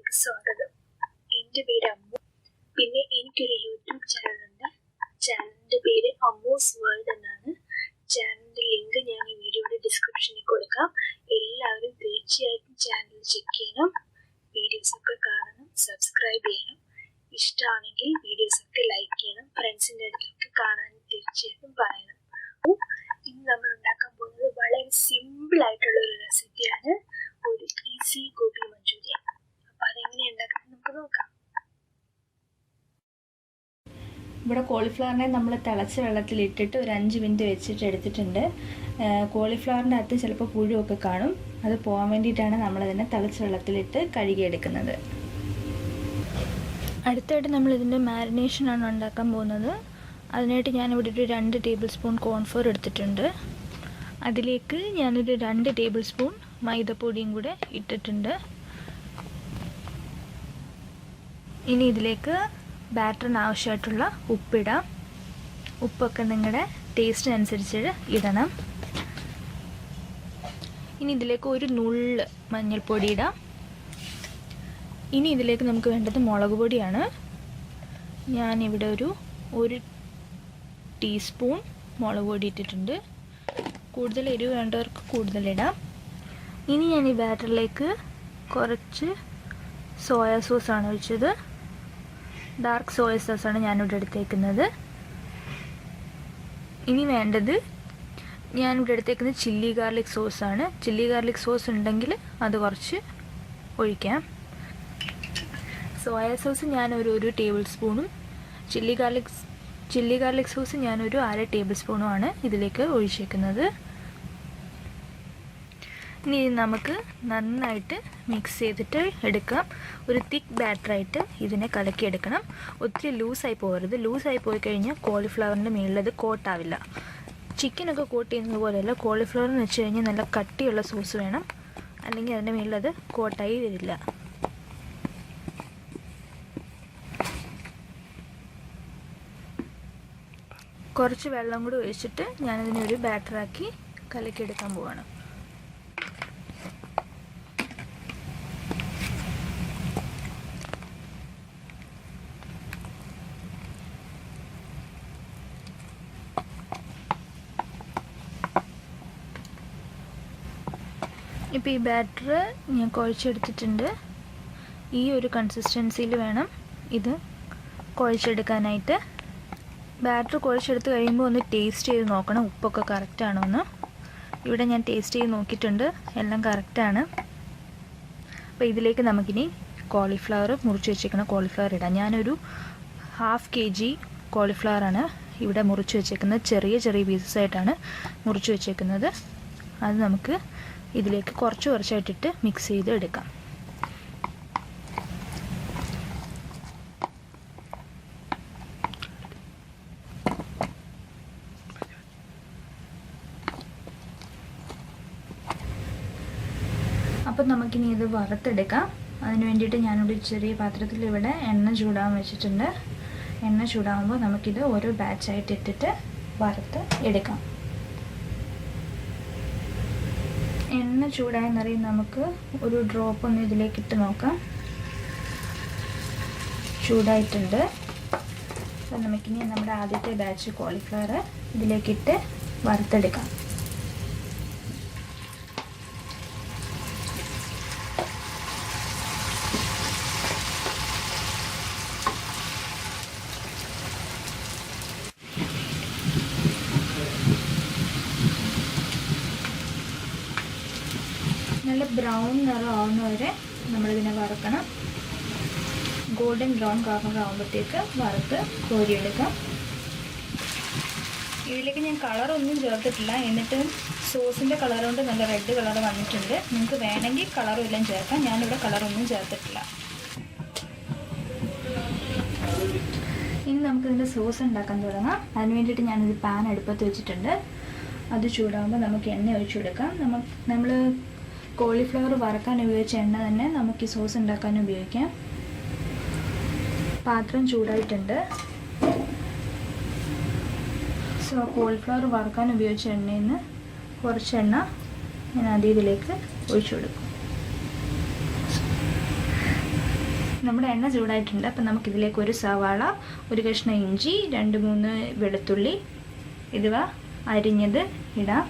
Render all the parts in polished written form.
ചാനലിലേക്ക് സ്വാഗതം. എൻ്റെ പേര് അമ്മു. പിന്നെ എനിക്കൊരു യൂട്യൂബ് ചാനലുണ്ട്. ചാനലിൻ്റെ പേര് അമ്മൂസ് വേൾഡ് എന്നാണ്. ചാനലിൻ്റെ ലിങ്ക് ഞാൻ ഈ വീഡിയോയുടെ ഡിസ്ക്രിപ്ഷനിൽ കൊടുക്കാം. എല്ലാവരും തീർച്ചയായിട്ടും ചാനൽ ചെക്ക് ചെയ്യണം, വീഡിയോസൊക്കെ കാണണം, സബ്സ്ക്രൈബ് ചെയ്യണം. ഇഷ്ടമാണെങ്കിൽ വീഡിയോസൊക്കെ ലൈക്ക് ചെയ്യണം, ഫ്രണ്ട്സിൻ്റെ അടുത്തൊക്കെ കാണാൻ തീർച്ചയായിട്ടും പറയണം. ഇന്ന് നമ്മൾ ഉണ്ടാക്കാൻ പോകുന്നത് വളരെ സിമ്പിൾ ആയിട്ടുള്ള ഒരു റെസിപ്പിയാണ്, ഒരു ഈസി ഗോബി മഞ്ചൂരിയൻ. അപ്പോൾ അതെങ്ങനെ ഉണ്ടാക്കുന്നത് നമുക്ക് നോക്കാം. ഇവിടെ കോളിഫ്ലവറിനെ നമ്മൾ തിളച്ച വെള്ളത്തിലിട്ടിട്ട് ഒരു 5 മിനിറ്റ് വെച്ചിട്ട് എടുത്തിട്ടുണ്ട്. കോളിഫ്ലവറിൻ്റെ അകത്ത് ചിലപ്പോൾ പുഴുവൊക്കെ കാണും. അത് പോകാൻ വേണ്ടിയിട്ടാണ് നമ്മളതിനെ തിളച്ച വെള്ളത്തിലിട്ട് കഴുകിയെടുക്കുന്നത്. അടുത്തായിട്ട് നമ്മളിതിൻ്റെ മാരിനേഷനാണ് ഉണ്ടാക്കാൻ പോകുന്നത്. അതിനായിട്ട് ഞാനിവിടെ ഒരു 2 ടേബിൾ സ്പൂൺ കോൺഫ്ലോർ എടുത്തിട്ടുണ്ട്. അതിലേക്ക് ഞാനൊരു 2 ടേബിൾ സ്പൂൺ മൈദപ്പൊടിയും കൂടെ ഇട്ടിട്ടുണ്ട്. ഇനി ഇതിലേക്ക് ബാറ്ററിന് ആവശ്യമായിട്ടുള്ള ഉപ്പിടാം. ഉപ്പൊക്കെ നിങ്ങളുടെ ടേസ്റ്റിനനുസരിച്ച് ഇടണം. ഇനി ഇതിലേക്ക് ഒരു നുള്ള് മഞ്ഞൾപ്പൊടി ഇടാം. ഇനി ഇതിലേക്ക് നമുക്ക് വേണ്ടത് മുളക് പൊടിയാണ്. ഞാനിവിടെ ഒരു ടീസ്പൂൺ മുളക് പൊടി ഇട്ടിട്ടുണ്ട്. കൂടുതൽ എരിവ് വേണ്ടവർക്ക് കൂടുതലിടാം. ഇനി ഞാൻ ഈ ബാറ്ററിലേക്ക് കുറച്ച് സോയാ സോസാണ് ഒഴിച്ചത്. ഡാർക്ക് സോയ സോസാണ് ഞാനിവിടെ എടുത്തേക്കുന്നത്. ഇനി വേണ്ടത് ഞാനിവിടെ എടുത്തേക്കുന്നത് ചില്ലി ഗാർലിക് സോസാണ്. ചില്ലി ഗാർലിക് സോസ് ഉണ്ടെങ്കിൽ അത് കുറച്ച് ഒഴിക്കാം. സോയ സോസ് ഞാനൊരു 1 ടേബിൾ സ്പൂണും ചില്ലി ഗാർലിക് സോസ് ഞാനൊരു 1/2 ടേബിൾ സ്പൂണുമാണ് ഇതിലേക്ക് ഒഴിച്ചേക്കുന്നത്. ഇനി നമുക്ക് നന്നായിട്ട് മിക്സ് ചെയ്തിട്ട് എടുക്കാം. ഒരു തിക്ക് ബാറ്ററായിട്ട് ഇതിനെ കലക്കിയെടുക്കണം. ഒത്തിരി ലൂസായി പോകരുത്. ലൂസായി പോയി കഴിഞ്ഞാൽ കോളിഫ്ലവറിൻ്റെ മുകളിലത് കോട്ടാവില്ല. ചിക്കനൊക്കെ കോട്ട് ചെയ്യുന്നത് പോലെയല്ല, കോളിഫ്ലവറെന്ന് വെച്ച് കഴിഞ്ഞാൽ നല്ല കട്ടിയുള്ള സോസ് വേണം, അല്ലെങ്കിൽ അതിൻ്റെ മുകളിലത് കോട്ടായി വരില്ല. കുറച്ച് വെള്ളം കൂടി ഒഴിച്ചിട്ട് ഞാനതിനെ ഒരു ബാറ്ററാക്കി കലക്കിയെടുക്കാൻ പോവാണ്. ഇപ്പോൾ ഈ ബാറ്റർ ഞാൻ കുഴച്ചെടുത്തിട്ടുണ്ട്. ഈ ഒരു കൺസിസ്റ്റൻസിയിൽ വേണം ഇത് കുഴച്ചെടുക്കാനായിട്ട്. ബാറ്റർ കുഴച്ചെടുത്ത് കഴിയുമ്പോൾ ഒന്ന് ടേസ്റ്റ് ചെയ്ത് നോക്കണം, ഉപ്പൊക്കെ കറക്റ്റാണോ എന്ന്. ഇവിടെ ഞാൻ ടേസ്റ്റ് ചെയ്ത് നോക്കിയിട്ടുണ്ട്, എല്ലാം കറക്റ്റാണ്. അപ്പോൾ ഇതിലേക്ക് നമുക്കിനി കോളിഫ്ലവർ മുറിച്ച് വെച്ചേക്കുന്ന കോളിഫ്ലവർ ഇടാം. ഞാനൊരു 1/2 kg കോളിഫ്ലവറാണ് ഇവിടെ മുറിച്ച് വെച്ചേക്കുന്നത്. ചെറിയ ചെറിയ പീസസ് ആയിട്ടാണ് മുറിച്ച് വെച്ചേക്കുന്നത്. അത് നമുക്ക് ഇതിലേക്ക് കുറച്ചായിട്ടിട്ട് മിക്സ് ചെയ്ത് എടുക്കാം. അപ്പം നമുക്കിനി ഇത് വറുത്തെടുക്കാം. അതിന് വേണ്ടിയിട്ട് ഞാനൊരു ചെറിയ പാത്രത്തിൽ ഇവിടെ എണ്ണ ചൂടാൻ വെച്ചിട്ടുണ്ട്. എണ്ണ ചൂടാകുമ്പോൾ നമുക്കിത് ഓരോ ബാച്ചായിട്ട് ഇട്ടിട്ട് വറുത്ത് എടുക്കാം. എണ്ണ ചൂടായെന്നറിയാൻ നമുക്ക് ഒരു ഡ്രോപ്പ് ഒന്ന് ഇതിലേക്ക് ഇട്ട് നോക്കാം. ചൂടായിട്ടുണ്ട്. അപ്പം നമുക്കിനി നമ്മുടെ ആദ്യത്തെ ബാച്ച് കോളിഫ്ലവർ ഇതിലേക്കിട്ട് വറുത്തെടുക്കാം. നല്ല ബ്രൗൺ നിറം ആവുന്നവരെ നമ്മളിതിനെ വറുക്കണം. ഗോൾഡൻ ബ്രൗൺ കളർ ആകുമ്പോഴത്തേക്ക് വറുത്ത് കോരിയെടുക്കാം. ഇതിലേക്ക് ഞാൻ കളറൊന്നും ചേർത്തിട്ടില്ല, എന്നിട്ട് സോസിൻ്റെ കളർ കൊണ്ട് നല്ല റെഡ് കളർ വന്നിട്ടുണ്ട്. നിങ്ങൾക്ക് വേണമെങ്കിൽ കളറും എല്ലാം ചേർക്കാം. ഞാനിവിടെ കളറൊന്നും ചേർത്തിട്ടില്ല. ഇനി നമുക്കിതിൻ്റെ സോസ് ഉണ്ടാക്കാൻ തുടങ്ങാം. അതിന് വേണ്ടിയിട്ട് ഞാനൊരു പാൻ അടുപ്പത്ത് വെച്ചിട്ടുണ്ട്. അത് ചൂടാകുമ്പോൾ നമുക്ക് എണ്ണ ഒഴിച്ചു കൊടുക്കാം. നമ്മൾ കോളിഫ്ലവർ വറക്കാൻ ഉപയോഗിച്ച എണ്ണ തന്നെ നമുക്ക് ഈ സോസ് ഉണ്ടാക്കാൻ ഉപയോഗിക്കാം. പാത്രം ചൂടായിട്ടുണ്ട്. കോളിഫ്ലവർ വറക്കാൻ ഉപയോഗിച്ച എണ്ണയിൽ നിന്ന് കുറച്ച് എണ്ണ ഞാൻ ഇതിലേക്ക് ഒഴിച്ചു കൊടുക്കും. നമ്മുടെ എണ്ണ ചൂടായിട്ടുണ്ട്. അപ്പം നമുക്കിതിലേക്ക് ഒരു സവാള, ഒരു കഷ്ണം ഇഞ്ചി, 2-3 വെളുത്തുള്ളി ഇവ അരിഞ്ഞത് ഇടാം.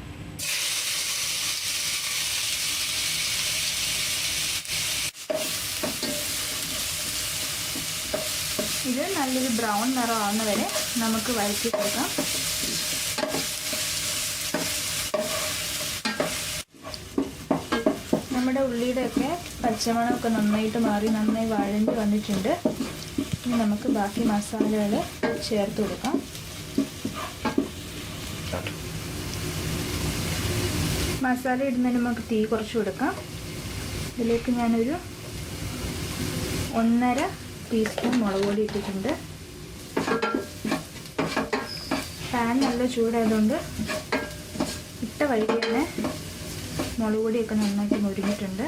ഇത് നല്ലൊരു ബ്രൗൺ നിറം ആവുന്ന വരെ നമുക്ക് വഴറ്റി കൊടുക്കാം. നമ്മുടെ ഉള്ളിയുടെയൊക്കെ പച്ചമണമൊക്കെ നന്നായിട്ട് മാറി നന്നായി വഴഞ്ഞ് വന്നിട്ടുണ്ട്. ഇനി നമുക്ക് ബാക്കി മസാലകൾ ചേർത്ത് കൊടുക്കാം. മസാല ഇടുന്നതിന് നമുക്ക് തീ കുറച്ച് കൊടുക്കാം. ഇതിലേക്ക് ഞാനൊരു 1.5 ടീസ്പൂൺ മുളക് പൊടി ഇട്ടിട്ടുണ്ട്. പാൻ നല്ല ചൂടായതുകൊണ്ട് ഇട്ട വഴിക്ക് തന്നെ മുളക് പൊടിയൊക്കെ നന്നായിട്ട് മുരിഞ്ഞിട്ടുണ്ട്.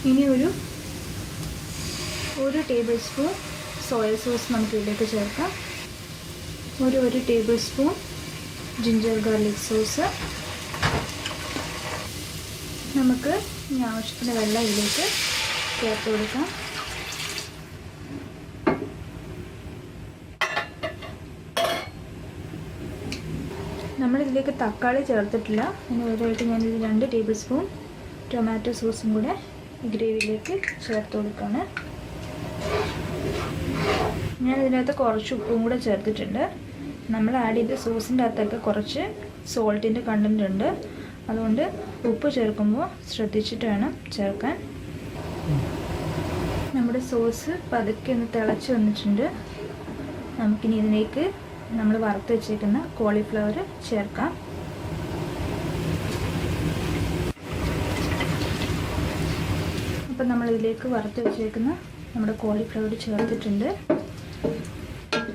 ഇനി ഒരു 1 ടേബിൾ സ്പൂൺ സോയ സോസ് നമുക്ക് ഇതിലേക്ക് ചേർക്കാം. ഒരു 1 table spoon ginger garlic sauce. നമുക്ക് ഇനി ആവശ്യത്തിന് വെള്ളം ഇതിലേക്ക് ചേർത്ത് കൊടുക്കാം. നമ്മളിതിലേക്ക് തക്കാളി ചേർത്തിട്ടില്ല. അതിന് പകരമായിട്ട് ഞാനൊരു 2 ടേബിൾ സ്പൂൺ ടൊമാറ്റോ സോസും കൂടെ ഗ്രേവിയിലേക്ക് ചേർത്ത് കൊടുക്കുകയാണ്. ഞാൻ ഇതിനകത്ത് കുറച്ച് ഉപ്പും കൂടെ ചേർത്തിട്ടുണ്ട്. നമ്മൾ ആഡ് ചെയ്ത സോസിൻ്റെ അകത്തൊക്കെ കുറച്ച് സോൾട്ടിൻ്റെ കണ്ടൻറ്റ് ഉണ്ട്. അതുകൊണ്ട് ഉപ്പ് ചേർക്കുമ്പോൾ ശ്രദ്ധിച്ചിട്ട് വേണം ചേർക്കാൻ. നമ്മുടെ സോസ് പതുക്കെ ഒന്ന് തിളച്ച് വന്നിട്ടുണ്ട്. നമുക്കിനി ഇതിലേക്ക് നമ്മൾ വറുത്ത് വെച്ചേക്കുന്ന കോളിഫ്ലവർ ചേർക്കാം. അപ്പം നമ്മളിതിലേക്ക് വറുത്ത് വെച്ചേക്കുന്ന നമ്മുടെ കോളിഫ്ലവർ ചേർത്തിട്ടുണ്ട്.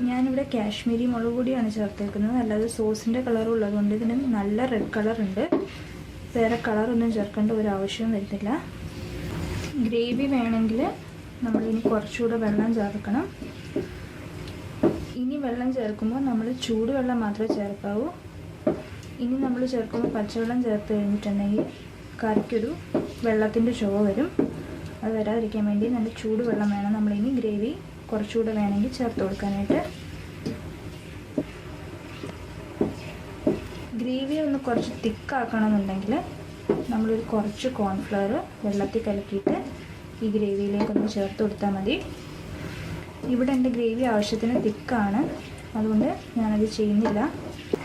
ഞാനിവിടെ കാശ്മീരി മുളക് പൊടിയാണ് ചേർത്തേക്കുന്നത്. അല്ലാതെ സോസിൻ്റെ കളർ ഉള്ളതുകൊണ്ട് ഇതിന് നല്ല റെഡ് കളറുണ്ട്. വേറെ കളറൊന്നും ചേർക്കേണ്ട ഒരു ആവശ്യവും വരുന്നില്ല. ഗ്രേവി വേണമെങ്കിൽ നമ്മളിനി കുറച്ചുകൂടെ വെള്ളം ചേർക്കണം. ഇനി വെള്ളം ചേർക്കുമ്പോൾ നമ്മൾ ചൂടുവെള്ളം മാത്രമേ ചേർക്കാവൂ. ഇനി നമ്മൾ ചേർക്കുമ്പോൾ പച്ചവെള്ളം ചേർത്ത് കഴിഞ്ഞിട്ടുണ്ടെങ്കിൽ കറിക്കൊരു വെള്ളത്തിൻ്റെ ചുവ വരും. അത് വരാതിരിക്കാൻ വേണ്ടി നല്ല ചൂടുവെള്ളം വേണം നമ്മളിനി ഗ്രേവി കുറച്ചുകൂടെ വേണമെങ്കിൽ ചേർത്ത് കൊടുക്കാനായിട്ട്. ഗ്രേവി ഒന്ന് കുറച്ച് തിക്കാക്കണമെന്നുണ്ടെങ്കിൽ നമ്മളൊരു കുറച്ച് കോൺഫ്ലവർ വെള്ളത്തിൽ കലക്കിയിട്ട് ഈ ഗ്രേവിയിലേക്കൊന്ന് ചേർത്ത് കൊടുത്താൽ മതി. ഇവിടെ എൻ്റെ ഗ്രേവി ആവശ്യത്തിന് തിക്കാണ്, അതുകൊണ്ട് ഞാനത് ചെയ്യുന്നില്ല.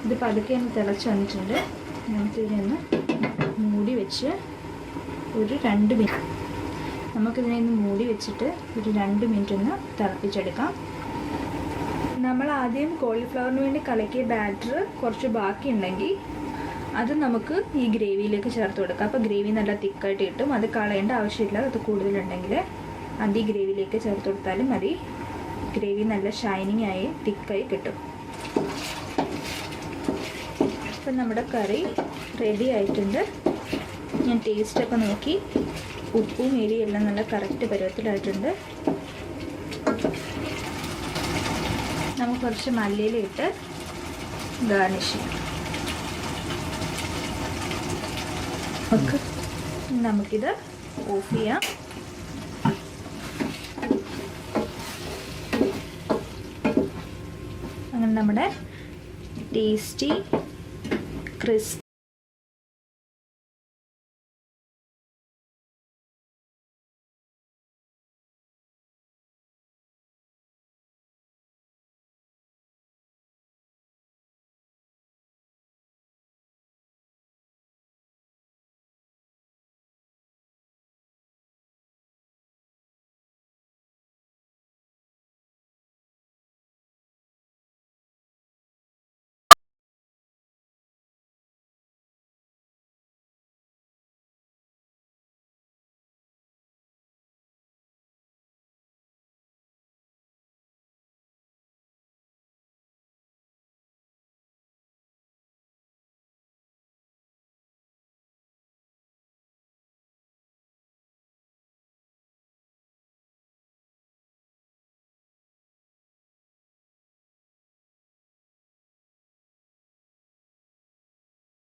ഇത് പതുക്കെ ഒന്ന് തിളച്ച് വന്നിട്ടുണ്ട്. നമുക്കിതിനൊന്ന് മൂടി വെച്ച് ഒരു 2 മിനിറ്റ് നമുക്കിതിനെ ഒന്ന് മൂടി വെച്ചിട്ട് ഒരു 2 മിനിറ്റ് ഒന്ന് തിളപ്പിച്ചെടുക്കാം. നമ്മൾ ആദ്യം കോളിഫ്ലവറിന് വേണ്ടി കലക്കിയ ബാറ്റർ കുറച്ച് ബാക്കിയുണ്ടെങ്കിൽ അത് നമുക്ക് ഈ ഗ്രേവിയിലേക്ക് ചേർത്ത് കൊടുക്കാം. അപ്പോൾ ഗ്രേവി നല്ല തിക്കായിട്ട് കിട്ടും. അത് കളയേണ്ട ആവശ്യമില്ല. അത് കൂടുതലുണ്ടെങ്കിൽ അത് ഈ ഗ്രേവിയിലേക്ക് ചേർത്ത് കൊടുത്താലും മതി. ഗ്രേവി നല്ല ഷൈനിങ് ആയി തിക്കായി കിട്ടും. അപ്പം നമ്മുടെ കറി റെഡി ആയിട്ടുണ്ട്. ഞാൻ ടേസ്റ്റൊക്കെ നോക്കി ഉപ്പും എരിയെല്ലാം നല്ല കറക്റ്റ് പരുവത്തിലായിട്ടുണ്ട്. നമുക്ക് കുറച്ച് മല്ലിയില ഇട്ട് ഗാർണിഷ് ചെയ്യാം. ഓക്കെ, നമുക്കിത് ഓഫ് ചെയ്യാം. അങ്ങനെ നമ്മുടെ ടേസ്റ്റി ക്രിസ്പി